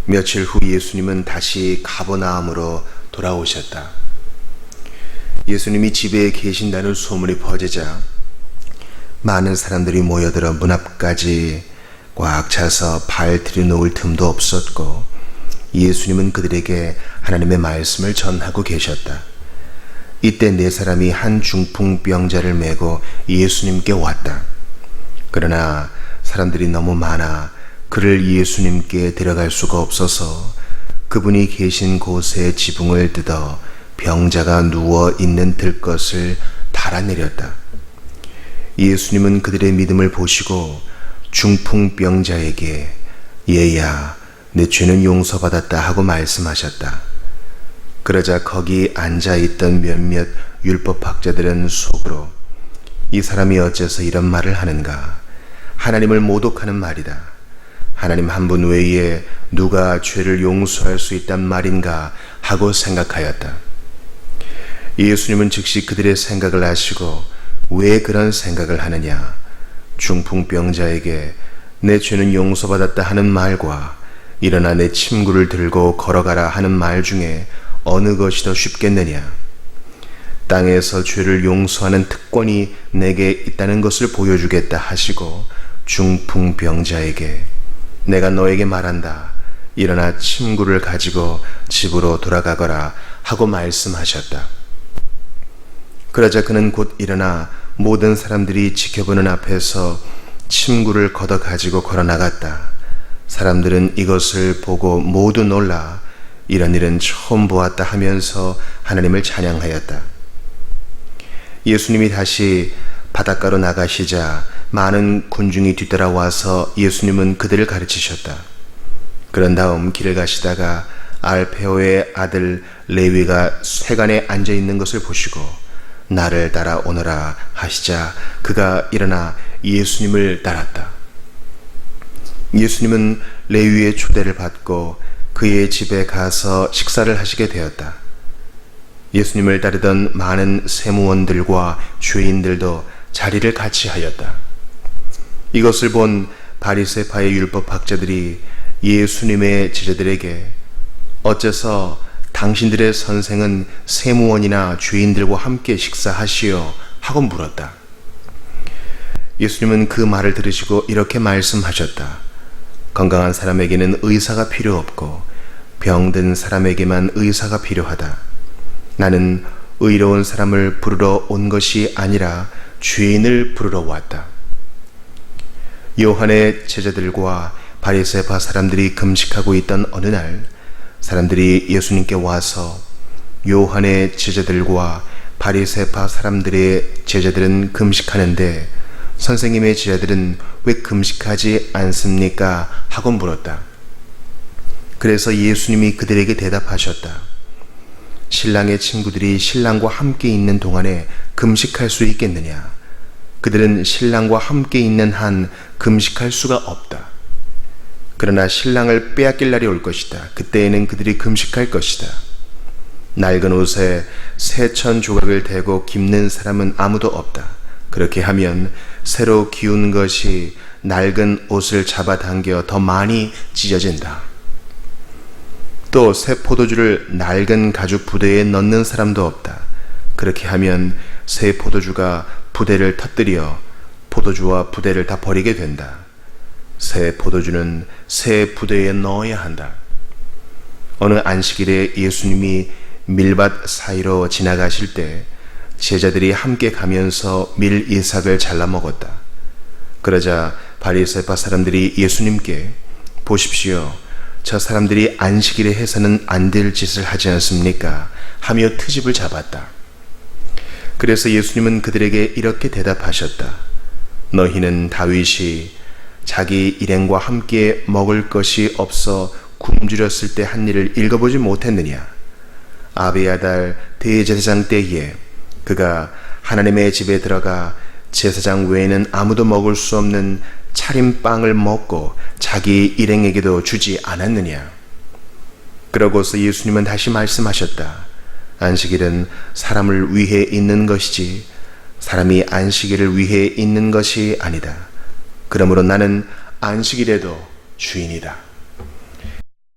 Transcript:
며칠 후 예수님은 다시 가버나움으로 돌아오셨다. 예수님이 집에 계신다는 소문이 퍼지자 많은 사람들이 모여들어 문 앞까지 꽉 차서 발 들여놓을 틈도 없었고, 예수님은 그들에게 하나님의 말씀을 전하고 계셨다. 이때 네 사람이 한 중풍병자를 메고 예수님께 왔다. 그러나 사람들이 너무 많아 그를 예수님께 데려갈 수가 없어서 그분이 계신 곳에 지붕을 뜯어 병자가 누워 있는 들것을 달아내렸다. 예수님은 그들의 믿음을 보시고 중풍병자에게 얘야, 내 죄는 용서받았다 하고 말씀하셨다. 그러자 거기 앉아있던 몇몇 율법학자들은 속으로 이 사람이 어째서 이런 말을 하는가? 하나님을 모독하는 말이다. 하나님 한 분 외에 누가 죄를 용서할 수 있단 말인가 하고 생각하였다. 예수님은 즉시 그들의 생각을 아시고 왜 그런 생각을 하느냐? 중풍병자에게 내 죄는 용서받았다 하는 말과 일어나 내 침구를 들고 걸어가라 하는 말 중에 어느 것이 더 쉽겠느냐? 땅에서 죄를 용서하는 특권이 내게 있다는 것을 보여주겠다 하시고 중풍병자에게 내가 너에게 말한다. 일어나 침구를 가지고 집으로 돌아가거라 하고 말씀하셨다. 그러자 그는 곧 일어나 모든 사람들이 지켜보는 앞에서 침구를 걷어 가지고 걸어 나갔다. 사람들은 이것을 보고 모두 놀라 이런 일은 처음 보았다 하면서 하나님을 찬양하였다. 예수님이 다시 바닷가로 나가시자 많은 군중이 뒤따라와서 예수님은 그들을 가르치셨다. 그런 다음 길을 가시다가 알페오의 아들 레위가 세간에 앉아 있는 것을 보시고 나를 따라오너라 하시자 그가 일어나 예수님을 따랐다. 예수님은 레위의 초대를 받고 그의 집에 가서 식사를 하시게 되었다. 예수님을 따르던 많은 세무원들과 죄인들도 자리를 같이 하였다. 이것을 본 바리새파의 율법학자들이 예수님의 제자들에게 어째서 당신들의 선생은 세무원이나 죄인들과 함께 식사하시오 하고 물었다. 예수님은 그 말을 들으시고 이렇게 말씀하셨다. 건강한 사람에게는 의사가 필요 없고 병든 사람에게만 의사가 필요하다. 나는 의로운 사람을 부르러 온 것이 아니라 죄인을 부르러 왔다. 요한의 제자들과 바리새파 사람들이 금식하고 있던 어느 날 사람들이 예수님께 와서 요한의 제자들과 바리새파 사람들의 제자들은 금식하는데 선생님의 제자들은 왜 금식하지 않습니까? 하고 물었다. 그래서 예수님이 그들에게 대답하셨다. 신랑의 친구들이 신랑과 함께 있는 동안에 금식할 수 있겠느냐? 그들은 신랑과 함께 있는 한 금식할 수가 없다. 그러나 신랑을 빼앗길 날이 올 것이다. 그때에는 그들이 금식할 것이다. 낡은 옷에 새천 조각을 대고 깁는 사람은 아무도 없다. 그렇게 하면 새로 기운 것이 낡은 옷을 잡아당겨 더 많이 찢어진다. 또 새 포도주를 낡은 가죽 부대에 넣는 사람도 없다. 그렇게 하면 새 포도주가 부대를 터뜨려 포도주와 부대를 다 버리게 된다. 새 포도주는 새 부대에 넣어야 한다. 어느 안식일에 예수님이 밀밭 사이로 지나가실 때 제자들이 함께 가면서 밀 이삭을 잘라 먹었다. 그러자 바리새파 사람들이 예수님께 보십시오. 저 사람들이 안식일에 해서는 안 될 짓을 하지 않습니까? 하며 트집을 잡았다. 그래서 예수님은 그들에게 이렇게 대답하셨다. 너희는 다윗이 자기 일행과 함께 먹을 것이 없어 굶주렸을 때 한 일을 읽어보지 못했느냐? 아비아달 대제사장 때에 그가 하나님의 집에 들어가 제사장 외에는 아무도 먹을 수 없는 차림빵을 먹고 자기 일행에게도 주지 않았느냐? 그러고서 예수님은 다시 말씀하셨다. 안식일은 사람을 위해 있는 것이지 사람이 안식일을 위해 있는 것이 아니다. 그러므로 나는 안식일에도 주인이다.